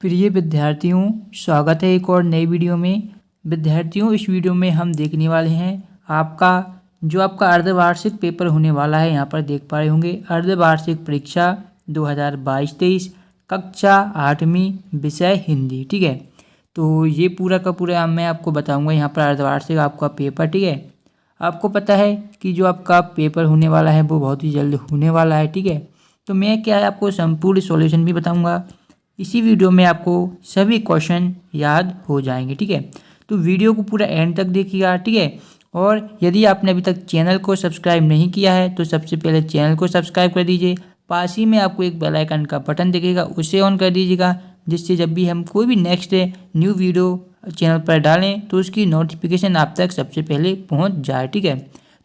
प्रिय विद्यार्थियों, स्वागत है एक और नई वीडियो में। विद्यार्थियों, इस वीडियो में हम देखने वाले हैं आपका अर्धवार्षिक पेपर होने वाला है। यहाँ पर देख पा रहे होंगे अर्धवार्षिक परीक्षा 2022-23 कक्षा 8वीं विषय हिंदी। ठीक है, तो ये पूरा का पूरा मैं आपको बताऊंगा। यहाँ पर अर्धवार्षिक आपका पेपर, ठीक है, आपको पता है कि जो आपका पेपर होने वाला है वो बहुत ही जल्द होने वाला है। ठीक है, तो मैं क्या है आपको संपूर्ण सॉल्यूशन भी बताऊंगा। इसी वीडियो में आपको सभी क्वेश्चन याद हो जाएंगे। ठीक है, तो वीडियो को पूरा एंड तक देखिएगा। ठीक है, और यदि आपने अभी तक चैनल को सब्सक्राइब नहीं किया है तो सबसे पहले चैनल को सब्सक्राइब कर दीजिए। पास ही में आपको एक बेल आइकन का बटन दिखेगा, उसे ऑन कर दीजिएगा, जिससे जब भी हम कोई भी नेक्स्ट न्यू वीडियो चैनल पर डालें तो उसकी नोटिफिकेशन आप तक सबसे पहले पहुंच जाए। ठीक है,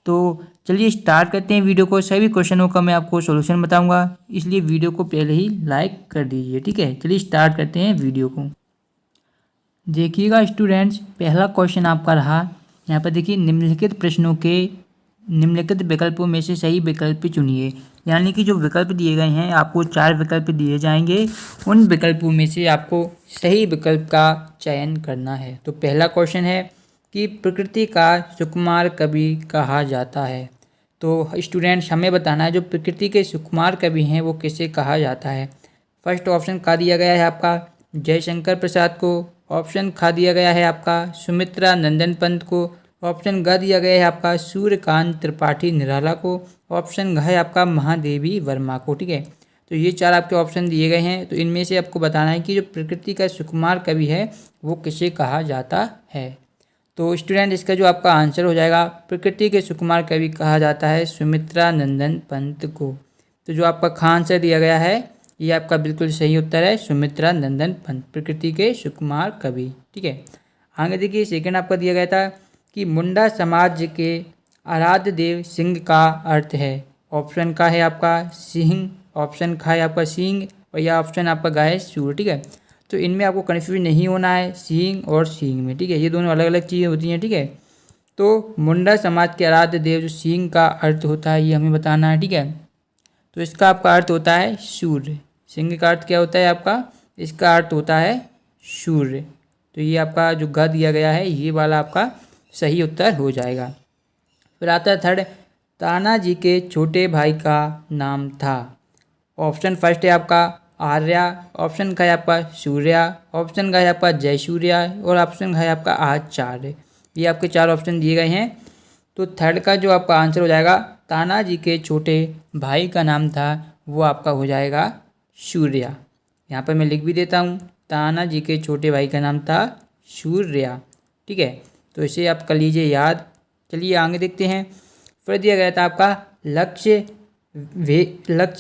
तो चलिए स्टार्ट करते हैं वीडियो को। सभी क्वेश्चनों का मैं आपको सॉल्यूशन बताऊंगा, इसलिए वीडियो को पहले ही लाइक कर दीजिए। ठीक है, चलिए स्टार्ट करते हैं वीडियो को। देखिएगा स्टूडेंट्स, पहला क्वेश्चन आपका रहा। यहाँ पर देखिए, निम्नलिखित प्रश्नों के निम्नलिखित विकल्पों में से सही विकल्प चुनिए। यानी कि जो विकल्प दिए गए हैं, आपको 4 विकल्प दिए जाएंगे, उन विकल्पों में से आपको सही विकल्प का चयन करना है। तो पहला क्वेश्चन है कि प्रकृति का सुकुमार कवि कहा जाता है। तो स्टूडेंट्स, हमें बताना है जो प्रकृति के सुकुमार कवि हैं वो किसे कहा जाता है। फर्स्ट ऑप्शन का दिया गया है आपका जयशंकर प्रसाद को। ऑप्शन खा दिया गया है आपका सुमित्रा नंदन पंत को। ऑप्शन ग दिया गया है आपका सूर्यकांत त्रिपाठी निराला को। ऑप्शन घ है आपका महादेवी वर्मा को। ठीक है, तो ये 4 आपके ऑप्शन दिए गए हैं। तो इनमें से आपको बताना है कि जो प्रकृति का सुकुमार कवि है वो किसे कहा जाता है। तो स्टूडेंट, इसका जो आपका आंसर हो जाएगा, प्रकृति के सुकुमार कवि कहा जाता है सुमित्रा नंदन पंत को। तो जो आपका खा आंसर दिया गया है ये आपका बिल्कुल सही उत्तर है, सुमित्रा नंदन पंत प्रकृति के सुकुमार कवि। ठीक है, आगे देखिए, सेकंड आपका दिया गया था कि मुंडा समाज के आराध्य देव सिंह का अर्थ है। ऑप्शन का है आपका सिंह, ऑप्शन खा है आपका सिंह, और यह ऑप्शन आपका गा है सूर्य। ठीक है, तो इनमें आपको कन्फ्यूज नहीं होना है सिंह और सिंह में। ठीक है, ये दोनों अलग अलग चीज़ें होती हैं। ठीक है, तो मुंडा समाज के आराध्य देव जो सिंह का अर्थ होता है ये हमें बताना है। ठीक है, तो इसका आपका अर्थ होता है सूर्य। सिंह का अर्थ क्या होता है आपका, इसका अर्थ होता है सूर्य। तो ये आपका जो ग दिया गया है ये वाला आपका सही उत्तर हो जाएगा। फिर आता है थर्ड, तानाजी के छोटे भाई का नाम था। ऑप्शन फर्स्ट है आपका आर्या, ऑप्शन का है आपका सूर्या, ऑप्शन का है आपका जयसूर्या, और ऑप्शन का है आपका आचार्य। ये आपके 4 ऑप्शन दिए गए हैं। तो थर्ड का जो आपका आंसर हो जाएगा, तानाजी के छोटे भाई का नाम था, वो आपका हो जाएगा सूर्या। यहाँ पर मैं लिख भी देता हूँ, तानाजी के छोटे भाई का नाम था सूर्या। ठीक है, तो इसे आप कर लीजिए याद। चलिए आगे देखते हैं। फिर दिया गया था आपका लक्ष्य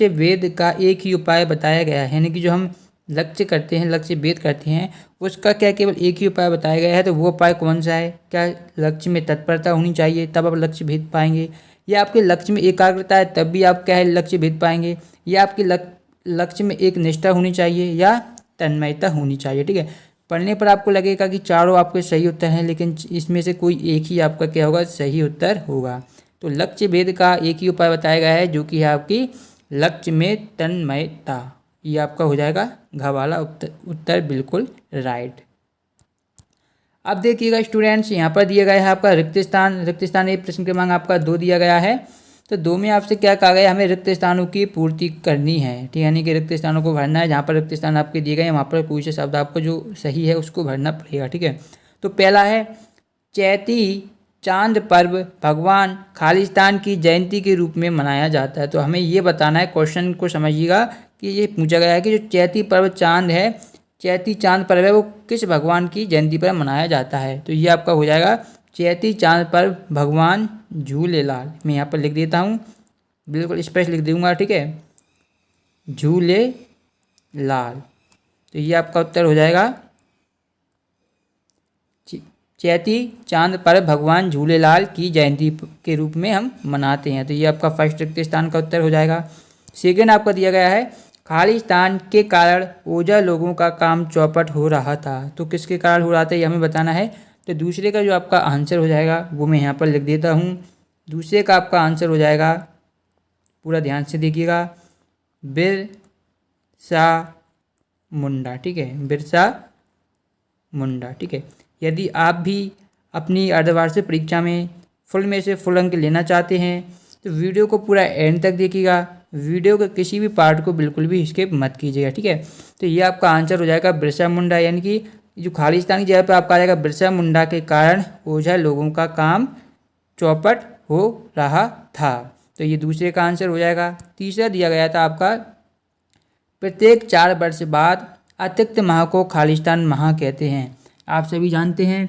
वेद का एक ही उपाय बताया गया है। यानी कि जो हम लक्ष्य करते हैं, लक्ष्य वेद करते हैं, उसका क्या केवल एक ही उपाय बताया गया है। तो वो उपाय कौन सा है? क्या लक्ष्य में तत्परता होनी चाहिए तब आप लक्ष्य भेद पाएंगे, या आपके लक्ष्य में एकाग्रता है तब भी आप क्या है लक्ष्य भेद पाएंगे, या आपके लक्ष्य में एक निष्ठा होनी चाहिए, या तन्मयता होनी चाहिए। ठीक है, पढ़ने पर आपको लगेगा कि चारों आपके सही उत्तर हैं, लेकिन इसमें से कोई एक ही आपका क्या होगा, सही उत्तर होगा। तो लक्ष्य भेद का एक ही उपाय बताया गया है, जो कि है आपकी लक्ष्य में तन्मयता। ये आपका हो जाएगा घ वाला उत्तर बिल्कुल राइट। अब देखिएगा स्टूडेंट्स, यहाँ पर दिया गया है आपका रिक्त स्थान ये प्रश्न क्रमांक आपका 2 दिया गया है। तो 2 में आपसे क्या कहा गया, हमें रिक्त स्थानों की पूर्ति करनी है। ठीक है, यानी कि रिक्त स्थानों को भरना है। जहाँ पर रिक्त स्थान आपके दिए गए हैं वहाँ पर कोई से शब्द आपको जो सही है उसको भरना पड़ेगा। ठीक है, तो पहला है चैती चांद पर्व भगवान खालिस्तान की जयंती के रूप में मनाया जाता है। तो हमें ये बताना है, क्वेश्चन को समझिएगा कि ये पूछा गया है कि जो चैती पर्व चांद है, चैती चांद पर्व है, वो किस भगवान की जयंती पर मनाया जाता है। तो ये आपका हो जाएगा चैती चांद पर्व भगवान झूलेलाल। मैं यहाँ पर लिख देता हूँ, बिल्कुल स्पष्ट लिख दूंगा। ठीक है, झूलेलाल। तो ये आपका उत्तर हो जाएगा चैती चांद पर्व भगवान झूलेलाल की जयंती के रूप में हम मनाते हैं। तो ये आपका फर्स्ट रिक्त स्थान का उत्तर हो जाएगा। सेकेंड आपका दिया गया है खालिस्तान के कारण ओझा लोगों का काम चौपट हो रहा था। तो किसके कारण हो रहा था ये हमें बताना है। तो दूसरे का जो आपका आंसर हो जाएगा वो मैं यहाँ पर लिख देता हूँ। दूसरे का आपका आंसर हो जाएगा, पूरा ध्यान से देखिएगा, बिरसा मुंडा, ठीक है, बिरसा मुंडा, ठीक है। यदि आप भी अपनी अर्धवार्षिक परीक्षा में फुल में से फुल अंक लेना चाहते हैं तो वीडियो को पूरा एंड तक देखिएगा, वीडियो के किसी भी पार्ट को बिल्कुल भी स्किप मत कीजिएगा, ठीक है। तो ये आपका आंसर हो जाएगा बिरसा मुंडा, यानी कि जो खालिस्तान की जगह पर आपका आ जाएगा बिरसा मुंडा के कारण ओझा लोगों का काम चौपट हो रहा था। तो ये दूसरे का आंसर हो जाएगा। तीसरा दिया गया था आपका, प्रत्येक 4 वर्ष बाद अतिरिक्त माह को खालिस्तान माह कहते हैं। आप सभी जानते हैं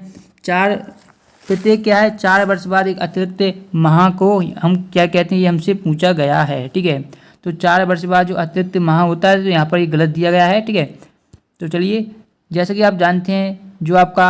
प्रत्येक क्या है, 4 वर्ष बाद एक अतिरिक्त माह को हम क्या कहते हैं, ये हमसे पूछा गया है, ठीक है। तो 4 वर्ष बाद जो अतिरिक्त माह होता है तो यहाँ पर ये गलत दिया गया है, ठीक है। तो चलिए, जैसे कि आप जानते हैं जो आपका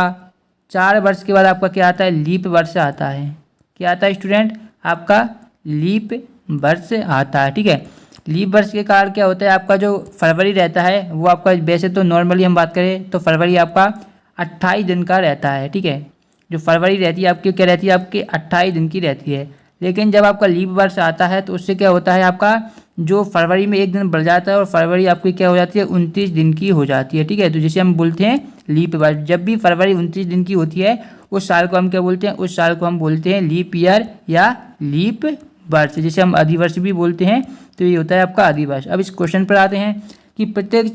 4 वर्ष के बाद आपका क्या आता है, लीप वर्ष आता है। क्या आता है स्टूडेंट, आपका लीप वर्ष आता है, ठीक है। लीप वर्ष के कारण क्या होता है, आपका जो फरवरी रहता है वो आपका, वैसे तो नॉर्मली हम बात करें तो फरवरी आपका 28 दिन का रहता है, ठीक है। जो फरवरी रहती है आपकी क्या रहती है, आपकी 28 दिन की रहती है। लेकिन जब आपका लीप वर्ष आता है तो उससे क्या होता है, आपका जो फरवरी में एक दिन बढ़ जाता है और फरवरी आपकी क्या हो जाती है, 29 दिन की हो जाती है, ठीक है। तो जिसे हम बोलते हैं लीप वर्ष। जब भी फरवरी 29 दिन की होती है उस साल को हम क्या बोलते हैं, उस साल को हम बोलते हैं लीप ईयर या लीप वर्ष, जिसे हम अधिवर्ष भी बोलते हैं। तो ये होता है आपका अधिवर्ष। अब इस क्वेश्चन पर आते हैं कि प्रत्येक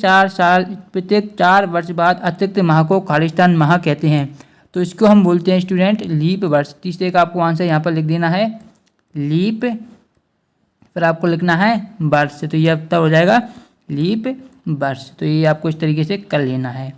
4 वर्ष बाद अतिरिक्त माह को खालिस्तान माह कहते हैं। तो इसको हम बोलते हैं स्टूडेंट लीप वर्ष। तीसरे का आपको आंसर यहाँ पर लिख देना है लीप, फिर आपको लिखना है वर्ष। तो ये अब तब हो जाएगा लीप वर्ष। तो ये आपको इस तरीके से कर लेना है।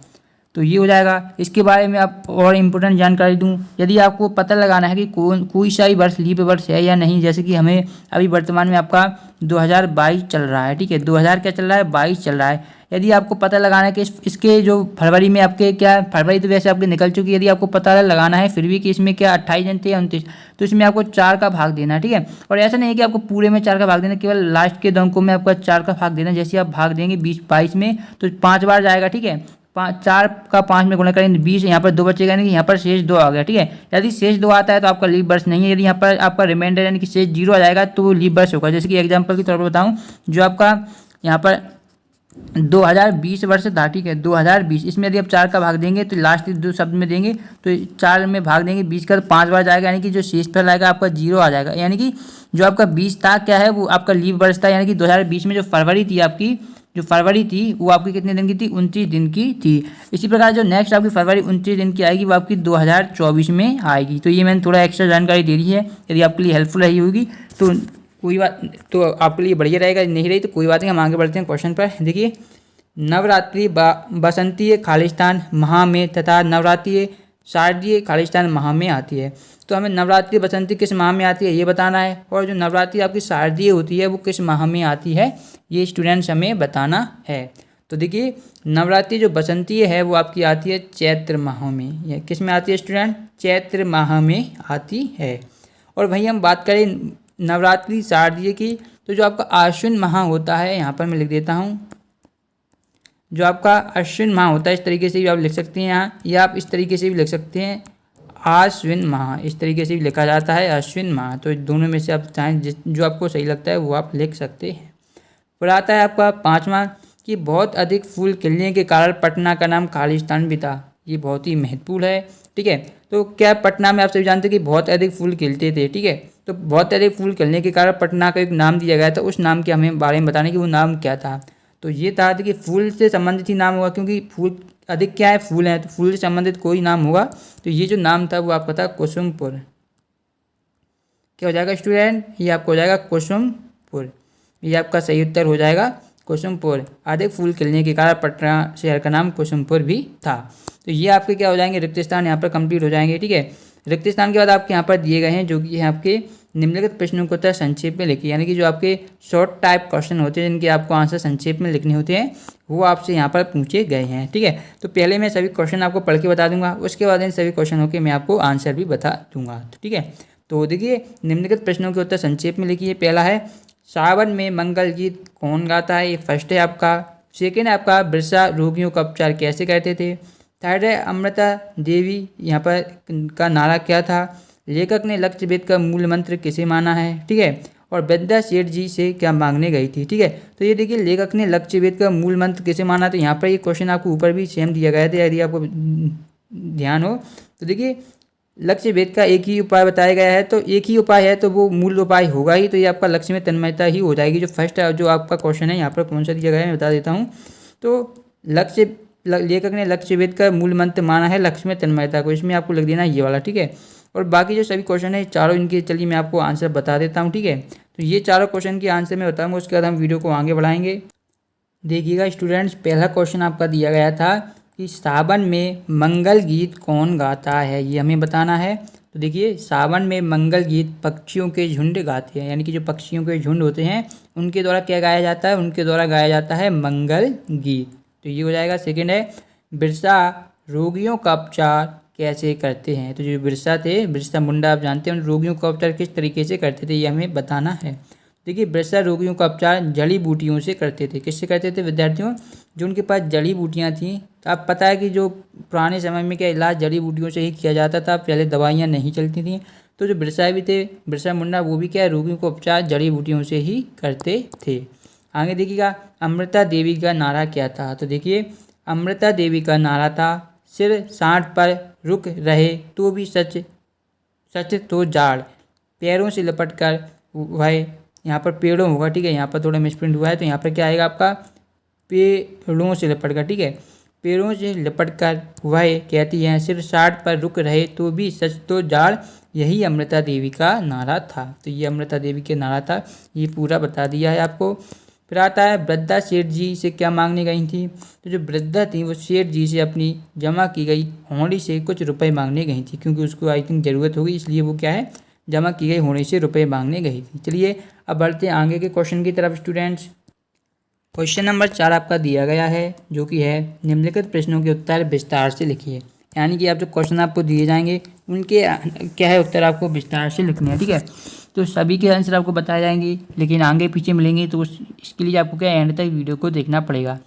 तो ये हो जाएगा। इसके बारे में आप और इम्पोर्टेंट जानकारी दूं, यदि आपको पता लगाना है कि कोई सा ही वर्ष लीप वर्ष है या नहीं, जैसे कि हमें अभी वर्तमान में आपका 2022 चल रहा है, ठीक है, 2000 क्या चल रहा है, 22 चल रहा है। यदि आपको पता लगाना है कि इसके जो फरवरी में आपके क्या, फरवरी तो वैसे आपके निकल चुकी है, यदि आपको पता लगाना है फिर भी कि इसमें क्या 28 दिन थे या 29, तो इसमें आपको 4 का भाग देना है, ठीक है। और ऐसा नहीं है कि आपको पूरे में 4 का भाग देना, केवल लास्ट के अंकों में आपका 4 का भाग देना। जैसे आप भाग देंगे 22 में तो 5 बार जाएगा, ठीक है। 4 का 5 में गुणा करेंगे 20, यहाँ पर 2 बचेगा, यानी कि यहाँ पर शेष 2 आ गया, ठीक है। यदि शेष 2 आता है तो आपका लीप वर्ष नहीं है। यदि यहाँ पर आपका रिमाइंडर यानी कि शेष 0 आ जाएगा तो वो लीप वर्ष होगा। जैसे कि एग्जांपल के तौर पर बताऊँ, जो आपका यहाँ पर 2020 वर्ष था, ठीक है, 2020, इसमें यदि आप 4 का भाग देंगे तो लास्ट 2 शब्द में देंगे तो 4 में भाग देंगे 20 का तो 5 बार जाएगा, यानी कि जो शेष फल आएगा आपका 0 आ जाएगा। यानी कि जो आपका 20 था क्या है, वो आपका लीप वर्ष था। यानी कि 2020 में जो फरवरी थी आपकी, जो फरवरी थी वो आपकी कितने दिन की थी, 29 दिन की थी। इसी प्रकार जो नेक्स्ट आपकी फरवरी 29 दिन की आएगी वो आपकी 2024 में आएगी। तो ये मैंने थोड़ा एक्स्ट्रा जानकारी दे दी है, यदि आपके लिए हेल्पफुल रही होगी तो कोई बात, तो आपके लिए बढ़िया रहेगा। नहीं रही तो कोई बात नहीं, हम आगे बढ़ते हैं क्वेश्चन पर। देखिए, नवरात्रि बसंतीय खालिस्तान माह में तथा नवरात्रि शारदीय खालिस्तान माह में आती है। तो हमें नवरात्रि बसंती किस माह में आती है ये बताना है, और जो नवरात्रि आपकी शारदीय होती है वो किस माह में आती है ये स्टूडेंट्स हमें बताना है। तो देखिए, नवरात्रि जो बसंतीय है वो आपकी आती है चैत्र माह में। यह किस में आती है स्टूडेंट, चैत्र माह में आती है। और वहीं हम बात करें नवरात्रि शारदीय की, तो जो आपका आश्विन माह होता है, यहाँ पर मैं लिख देता हूँ, जो आपका अश्विन माह होता है, इस तरीके से भी आप लिख सकते हैं यहाँ, या आप इस तरीके से भी लिख सकते हैं आश्विन माह, इस तरीके से भी लिखा जाता है आश्विन माह। तो दोनों में से आप चाहें जो आपको सही लगता है वो आप लिख सकते हैं। फिर आता है आपका 5वां कि बहुत अधिक फूल खिलने के कारण पटना का नाम खालिस्तान भी था। ये बहुत ही महत्वपूर्ण है, ठीक है। तो क्या पटना में आप सभी जानते हैं कि बहुत अधिक फूल खिलते थे, ठीक है। तो बहुत अधिक फूल खिलने के कारण पटना का एक नाम दिया गया था। उस नाम के हमें बारे में बताने कि वो नाम क्या था। तो ये था कि फूल से संबंधित ही नाम होगा, क्योंकि फूल अधिक क्या है, फूल हैं, तो फूल से संबंधित कोई नाम होगा। तो ये जो नाम था वो आपका था कुसुमपुर। क्या हो जाएगा स्टूडेंट, ये आपको हो जाएगा कुसुमपुर। ये आपका सही उत्तर हो जाएगा कुसुमपुर। अधिक फूल खिलने के कारण पटना शहर का नाम कुसुमपुर भी था। तो ये आपके क्या हो जाएंगे, रिक्त स्थान यहाँ पर कंप्लीट हो जाएंगे, ठीक है। रिक्त स्थान के बाद आपके यहाँ पर दिए गए हैं जो कि आपके निम्नलिखित प्रश्नों को उत्तर संक्षेप में लिखिए। यानी कि जो आपके शॉर्ट टाइप क्वेश्चन होते हैं जिनके आपको आंसर संक्षेप में लिखने होते हैं वो आपसे यहाँ पर पूछे गए हैं, ठीक है। तो पहले मैं सभी क्वेश्चन आपको पढ़ के बता दूंगा, उसके बाद इन सभी क्वेश्चनों के मैं आपको आंसर भी बता दूंगा, ठीक है। तो देखिए, निम्नलिखित प्रश्नों के उत्तर संक्षेप में लिखिए। पहला है सावन में मंगल गीत कौन गाता है, ये फर्स्ट है आपका। सेकेंड है आपका बिरसा रोगियों का उपचार कैसे करते थे। थर्ड है अमृता देवी यहाँ पर का नारा क्या था। लेखक ने लक्ष्य भेद का मूल मंत्र किसे माना है, ठीक है। और वृद्धा सेठ जी से क्या मांगने गई थी। ठीक है, तो ये देखिए लेखक ने लक्ष्य वेद का मूल मंत्र कैसे माना, तो यहाँ पर ये क्वेश्चन आपको ऊपर भी सेम दिया गया था, यदि आपको ध्यान हो तो देखिए लक्ष्य भेद का एक ही उपाय बताया गया है, तो एक ही उपाय है तो वो मूल उपाय होगा ही, तो ये आपका लक्ष्य में तन्मयता ही हो जाएगी। जो फर्स्ट जो आपका क्वेश्चन है यहाँ पर कौन सा दिया गया है मैं बता देता हूँ। तो लेखक ने लक्ष्य भेद का मूल मंत्र माना है लक्ष्य में तन्मयता को, इसमें आपको लग देना ये वाला। ठीक है, और बाकी जो सभी क्वेश्चन है चारों इनके चलिए मैं आपको आंसर बता देता हूँ। ठीक है, तो ये चारों क्वेश्चन के आंसर मैं बताऊँगा, उसके बाद हम वीडियो को आगे बढ़ाएंगे। देखिएगा स्टूडेंट्स, पहला क्वेश्चन आपका दिया गया था कि सावन में मंगल गीत कौन गाता है, ये हमें बताना है। तो देखिए सावन में मंगल गीत पक्षियों के झुंड गाते हैं, यानी कि जो पक्षियों के झुंड होते हैं उनके द्वारा क्या गाया जाता है, उनके द्वारा गाया जाता है मंगल गीत, तो ये हो जाएगा। सेकंड है बिरसा रोगियों का उपचार कैसे करते हैं, तो जो बिरसा थे, बिरसा मुंडा आप जानते हैं, उन रोगियों का उपचार किस तरीके से करते थे ये हमें बताना है। देखिए बिरसा रोगियों का उपचार जड़ी बूटियों से करते थे। किससे करते थे विद्यार्थियों, जो उनके पास जड़ी बूटियाँ थीं। तो आप पता है कि जो पुराने समय में क्या इलाज जड़ी बूटियों से ही किया जाता था, पहले दवाइयाँ नहीं चलती थीं। तो जो बिरसा भी थे, बिरसा मुंडा, वो भी क्या है रोगियों का उपचार जड़ी बूटियों से ही करते थे। आगे देखिएगा अमृता देवी का नारा क्या था, तो देखिए अमृता देवी का नारा था सिर साँठ पर रुक रहे तो भी सच सच तो जाड़, पैरों से लपट कर वह, यहाँ पर पेड़ों होगा। ठीक है, यहाँ पर थोड़ा मिसप्रिंट हुआ है, तो यहाँ पर क्या आएगा आपका पेड़ों से लपट कर। ठीक है, पेड़ों से लपट कर वह कहती हैं सिर साठ पर रुक रहे तो भी सच तो जाड़, यही अमृता देवी का नारा था। तो ये अमृता देवी के नारा था, ये पूरा बता दिया है आपको। फिर आता है वृद्धा सेठ जी से क्या मांगने गई थी, तो जो वृद्धा थी वो सेठ जी से अपनी जमा की गई होड़ी से कुछ रुपए मांगने गई थी, क्योंकि उसको आई थिंक ज़रूरत होगी, इसलिए वो क्या है जमा की गई होड़ी से रुपए मांगने गई थी। चलिए अब बढ़ते हैं आगे के क्वेश्चन की तरफ स्टूडेंट्स। क्वेश्चन नंबर 4 आपका दिया गया है, जो कि है निम्नलिखित प्रश्नों के उत्तर विस्तार से लिखिए। यानी कि आप जो क्वेश्चन आपको दिए जाएंगे उनके क्या है उत्तर आपको विस्तार से लिखने हैं। ठीक है, तो सभी के आंसर आपको बताए जाएंगे, लेकिन आगे पीछे मिलेंगे, तो इसके लिए आपको क्या एंड तक वीडियो को देखना पड़ेगा।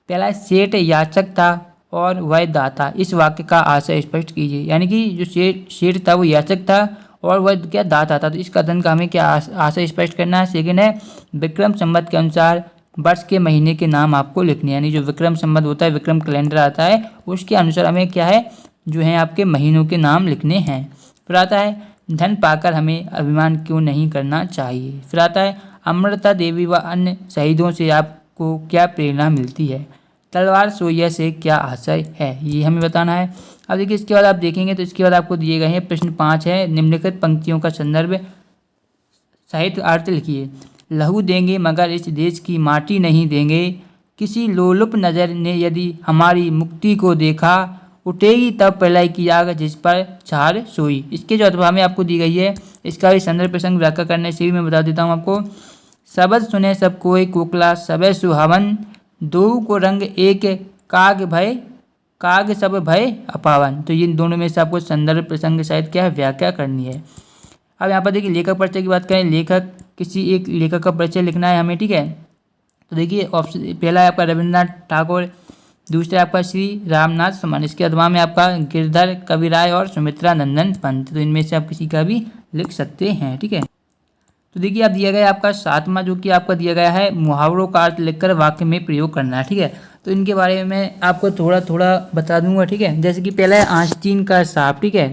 पहला सेठ याचक था और वह दाता, इस वाक्य का आशय स्पष्ट कीजिए। यानी कि जो सेठ था वो याचक था और वह क्या दाता था, तो इस कथन का हमें क्या आशय स्पष्ट करना है। सेकंड है विक्रम संवत के अनुसार वर्ष के महीने के नाम आपको लिखने, यानी जो विक्रम संवत होता है, विक्रम कैलेंडर आता है, उसके अनुसार हमें क्या है जो है आपके महीनों के नाम लिखने हैं। फिर आता है धन पाकर हमें अभिमान क्यों नहीं करना चाहिए। फिर आता है अमृता देवी व अन्य शहीदों से आपको क्या प्रेरणा मिलती है। तलवार सोया से क्या आशय है, ये हमें बताना है। अब देखिए इसके बाद आप देखेंगे तो इसके बाद आपको दिए गए हैं प्रश्न 5 है, निम्नलिखित पंक्तियों का संदर्भ सहित अर्थ लिखिए। लहू देंगे मगर इस देश की माटी नहीं देंगे, किसी लोलुप नज़र ने यदि हमारी मुक्ति को देखा, उठेगी तब प्रलय की आग जिस पर छार सोई। इसके जो अथवा में आपको दी गई है, इसका भी संदर्भ प्रसंग व्याख्या करने से भी मैं बता देता हूँ आपको। शब्द सुने सब कोई कोकला सबे सुहावन, दो को रंग एक काग सब भय अपावन। तो ये दोनों में से आपको संदर्भ प्रसंग शायद क्या है व्याख्या करनी है। अब यहाँ पर देखिए लेखक परिचय की बात करें, लेखक किसी एक लेखक का परिचय लिखना है हमें। ठीक है, तो देखिए ऑप्शन पहला है आपका रविन्द्रनाथ ठाकुर, दूसरा आपका श्री रामनाथ सुमन, इसके अथवा में आपका गिरधर कविराय और सुमित्रा नंदन पंत, तो इनमें से आप किसी का भी लिख सकते हैं। ठीक है, तो देखिए आप दिया गया आपका 7वां जो कि आपका दिया गया है मुहावरों का अर्थ लिखकर वाक्य में प्रयोग करना है। ठीक है, तो इनके बारे में मैं आपको थोड़ा थोड़ा बता दूंगा। ठीक है, जैसे कि पहला है आस्तीन का सांप। ठीक है,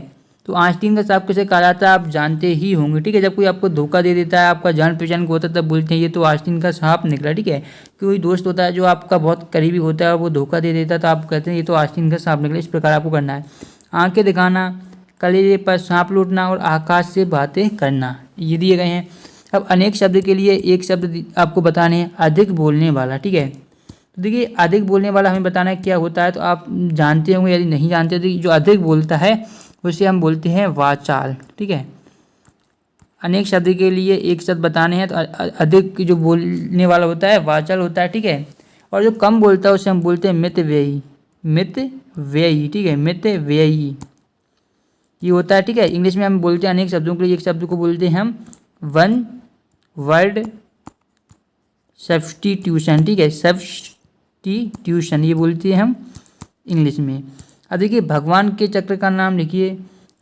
तो आस्तीन का सांप किसे कहा जाता है आप जानते ही होंगे। ठीक है, जब कोई आपको धोखा दे देता है, आपका जान पहचान को होता है, तब बोलते हैं ये तो आस्तीन का सांप निकला। ठीक है, कोई दोस्त होता है जो आपका बहुत करीबी होता है और वो धोखा दे देता है, तो आप कहते हैं ये तो आस्तीन का सांप निकला। इस प्रकार आपको करना है। आंखें दिखाना, कलेजे पर सांप लूटना और आकाश से बातें करना, ये दिए गए हैं। अब अनेक शब्द के लिए एक शब्द आपको बताने हैं, अधिक बोलने वाला। ठीक है, तो देखिए अधिक बोलने वाला हमें बताना है क्या होता है, तो आप जानते होंगे, यदि नहीं जानते तो जो अधिक बोलता है उसे हम बोलते हैं वाचाल। ठीक है, अनेक शब्द के लिए एक शब्द बताने हैं, तो अधिक जो बोलने वाला होता है वाचाल होता है। ठीक है, और जो कम बोलता है उसे हम बोलते हैं मितव्ययी। मितव्ययी, ठीक है, मितव्ययी ये होता है। ठीक है, इंग्लिश में हम बोलते हैं अनेक शब्दों के लिए एक शब्द को बोलते हैं हम वन वर्ड सब्स्टिट्यूशन। ठीक है, सब्स्टिट्यूशन ये बोलते हैं हम इंग्लिश में। अब देखिए भगवान के चक्र का नाम लिखिए,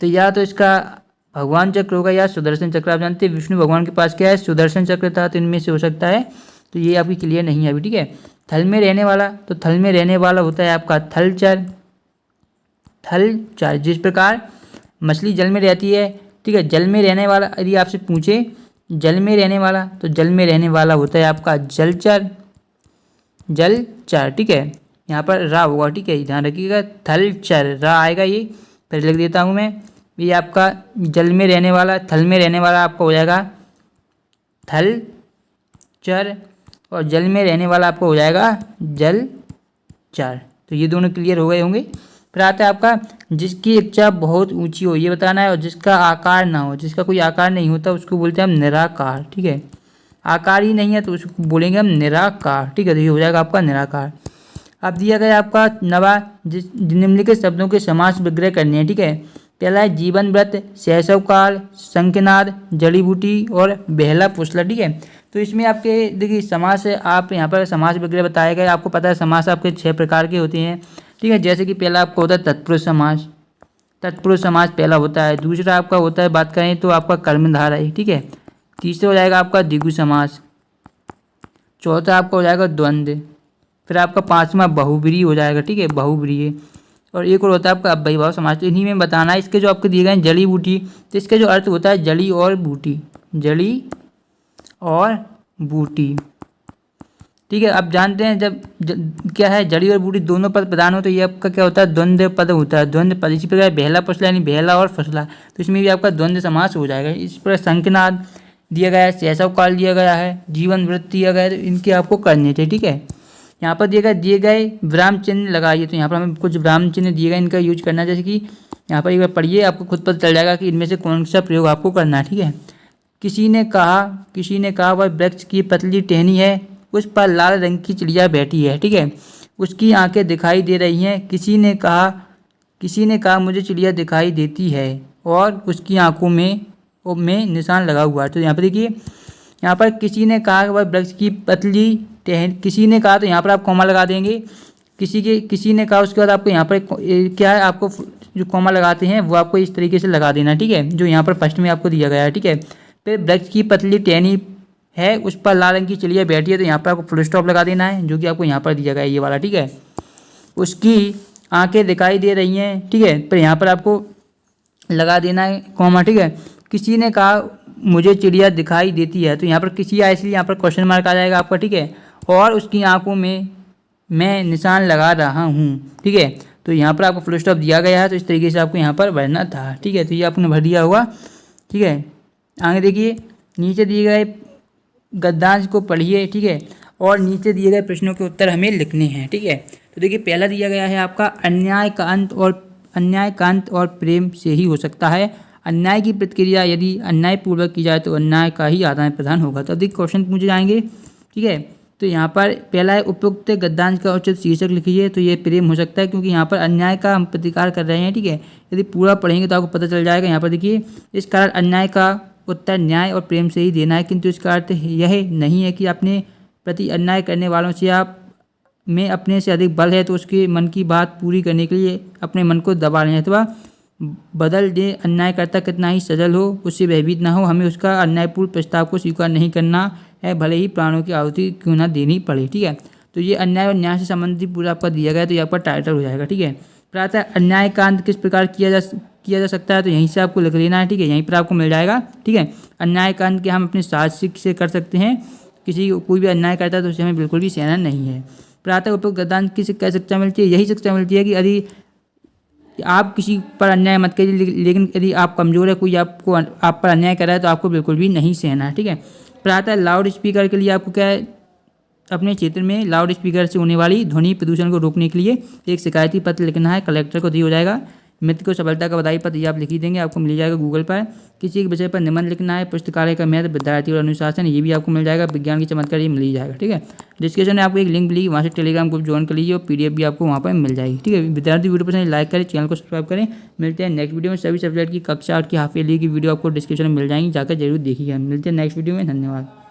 तो या तो इसका भगवान चक्र होगा या सुदर्शन चक्र। आप जानते हैं विष्णु भगवान के पास क्या है, सुदर्शन चक्र था, तो इनमें से हो सकता है, तो ये आपकी क्लियर नहीं है अभी, ठीक है। थल में रहने वाला, तो थल में रहने वाला होता है आपका थलचर। थलचर, जिस प्रकार मछली जल में रहती है, ठीक है, जल में रहने वाला यदि आपसे पूछे जल में रहने वाला, तो जल में रहने वाला होता है आपका जलचर। जलचर, ठीक है, यहाँ पर रा होगा, ठीक है, ध्यान रखिएगा, थलचर रा आएगा, ये फिर लिख देता हूँ मैं। ये आपका जल में रहने वाला, थल में रहने वाला आपका हो जाएगा थलचर, और जल में रहने वाला आपका हो जाएगा जलचर। तो ये दोनों क्लियर हो गए होंगे। फिर आता है आपका जिसकी इच्छा बहुत ऊंची हो, ये बताना है, और जिसका आकार ना हो, जिसका कोई आकार नहीं होता उसको बोलते हैं हम निराकार, ठीक है। आकार ही नहीं है तो उसको बोलेंगे हम निराकार, ठीक है। तो ये हो जाएगा आपका निराकार। अब दिया गया आपका नवा, जिस निम्नलिखित शब्दों के समास विग्रह करने हैं, ठीक है। पहला है जीवन व्रत, शैशव काल, शंखनाद, जड़ी बूटी और बेहला पुसला, ठीक है। तो इसमें आपके देखिए समास, आप यहाँ पर समास विग्रह बताया गया। आपको पता है समास आपके 6 प्रकार के होते हैं, ठीक है। जैसे कि पहला आपका होता है तत्पुरुष समास, तत्पुरुष समास पहला होता है। दूसरा आपका होता है, बात करें तो आपका कर्मधारय, ठीक है। तीसरा हो जाएगा आपका द्विगु समास। चौथा आपका हो जाएगा द्वंद्व। फिर आपका पांचवा बहुब्रीहि हो जाएगा, ठीक है, बहुब्रीहि। और एक और होता है आपका अव्ययीभाव समास। तो इन्हीं में बताना है। इसके जो आपके दिए गए हैं जड़ी बूटी, तो इसका जो अर्थ होता है जड़ी और बूटी, जड़ी और बूटी, ठीक है। आप जानते हैं जब क्या है, जड़ी और बूटी दोनों पद प्रधान हो तो ये आपका क्या होता है, द्वंद्व पद होता है, द्वंद्व पद। इसी प्रकार बेहला पुसला यानी बेहला और फसला, तो इसमें भी आपका द्वंद्व समास हो जाएगा। इस पर शंखनाद दिया गया है, शैशव काल दिया गया है, जीवन व्रत दिया गया है, तो इनके आपको करने थे, ठीक है। यहाँ पर दिए गए विराम चिन्ह लगाइए, तो यहाँ पर हमें कुछ विराम चिन्ह दिए गए, इनका यूज करना है। जैसे कि यहाँ पर एक बार पढ़िए, आपको खुद पता चल जाएगा कि इनमें से कौन सा प्रयोग आपको करना है, ठीक है। किसी ने कहा वह वृक्ष की पतली टहनी है, उस पर लाल रंग की चिड़िया बैठी है, ठीक है, उसकी आंखें दिखाई दे रही हैं। किसी ने कहा मुझे चिड़िया दिखाई देती है और उसकी आंखों में निशान लगा हुआ है। तो यहाँ पर देखिए, यहाँ पर किसी ने कहा वह वृक्ष की पतली टहनी, किसी ने कहा तो यहाँ पर आप कॉमा लगा देंगे। किसी ने कहा, उसके बाद आपको यहाँ पर क्या है, आपको जो कॉमा लगाते हैं वो आपको इस तरीके से लगा देना, ठीक है, जो यहाँ पर फर्स्ट में आपको दिया गया है, ठीक है। फिर वृक्ष की पतली टहनी है, उस पर लाल रंग की चिड़िया बैठी है, तो यहाँ पर आपको फुल स्टॉप लगा देना है, जो कि आपको यहाँ पर दिया गया है, ये वाला, ठीक है। उसकी आंखें दिखाई दे रही हैं, ठीक है, फिर यहाँ पर आपको लगा देना है कॉमा, ठीक है। किसी ने कहा मुझे चिड़िया दिखाई देती है, तो यहाँ पर किसी आया इसलिए यहाँ पर क्वेश्चन मार्क आ जाएगा आपका, ठीक है। और उसकी आंखों में मैं निशान लगा रहा हूँ, ठीक है। तो यहाँ पर आपको फुल स्टॉप दिया गया है, तो इस तरीके से आपको यहाँ पर भरना था, ठीक है। तो ये आपने भर दिया होगा, ठीक है। आगे देखिए, नीचे दिए गए गद्यांश को पढ़िए, ठीक है, और नीचे दिए गए प्रश्नों के उत्तर हमें लिखने हैं, ठीक है। तो देखिए, पहला दिया गया है आपका अन्याय का अंत और प्रेम से ही हो सकता है। अन्याय की प्रतिक्रिया यदि अन्यायपूर्वक की जाए तो अन्याय का ही आदान प्रदान होगा। तो अधिक क्वेश्चन पूछे जाएंगे, ठीक है। तो यहाँ पर पहला है उपयुक्त गद्यांश का उचित शीर्षक लिखिए, तो ये प्रेम हो सकता है, क्योंकि यहाँ पर अन्याय का हम प्रतिकार कर रहे हैं, ठीक है। यदि पूरा पढ़ेंगे तो आपको पता चल जाएगा। यहाँ पर देखिए, इस कारण अन्याय का उत्तर न्याय और प्रेम से ही देना है, किंतु इसका अर्थ यह नहीं है कि अपने प्रति अन्याय करने वालों से आप में अपने से अधिक बल है तो उसके मन की बात पूरी करने के लिए अपने मन को दबा लें अथवा बदल दे। अन्यायकर्ता कितना ही सजल हो, उससे भयभीत ना हो, हमें उसका अन्यायपूर्ण प्रस्ताव को स्वीकार नहीं करना है, भले ही प्राणों की आहुति क्यों ना देनी पड़े, ठीक है। तो ये अन्याय और न्याय से संबंधित पूरा आपका दिया गया, तो ये आपका टाइटल हो जाएगा, ठीक है। प्रातः अन्याय का अंत किस प्रकार किया जा सकता है, तो यहीं से आपको लिख लेना है, ठीक है, यहीं पर आपको मिल जाएगा, ठीक है। अन्याय का अंत के हम अपने साहसिक से कर सकते हैं, कोई भी अन्याय करता है तो उससे हमें बिल्कुल भी सहना नहीं है। प्रातः उपयुक्त गद्यांश किसे क्या शिक्षा मिलती है, यही शिक्षा मिलती है कि यदि आप किसी पर अन्याय मत करिए, लेकिन यदि आप कमज़ोर है, कोई आप पर अन्याय कर रहा है तो आपको बिल्कुल भी नहीं सहना है, ठीक है। प्रातः लाउड स्पीकर के लिए आपको क्या है, अपने क्षेत्र में लाउड स्पीकर से होने वाली ध्वनि प्रदूषण को रोकने के लिए एक शिकायती पत्र लिखना है, कलेक्टर को दी हो जाएगा। मित्र को सफलता का बधाई पत्र ये आप लिख ही देंगे, आपको मिल जाएगा गूगल पर। किसी एक विषय पर निबंध लिखना है, पुस्तकालय का महत्व, विद्यार्थी और अनुशासन, ये भी आपको मिल जाएगा। विज्ञान की चमत्कार ये मिल ही जाएगा, ठीक है। डिस्क्रिप्शन में आपको एक लिंक मिलेगी, वहाँ से टेलीग्राम ग्रुप ज्वाइन कर लीजिए और PDF भी आपको वहाँ पर मिल जाएगी, ठीक है। विद्यार्थी वीडियो पसंद लाइक करें, चैनल को सब्सक्राइब करें। मिलते हैं नेक्स्ट वीडियो में। सभी सब्जेक्ट की कक्षा 8 की हाफ ईयरली की वीडियो आपको डिस्क्रिप्शन में मिल जाएंगी, जाकर जरूर देखिएगा। मिलते हैं नेक्स्ट वीडियो में, धन्यवाद।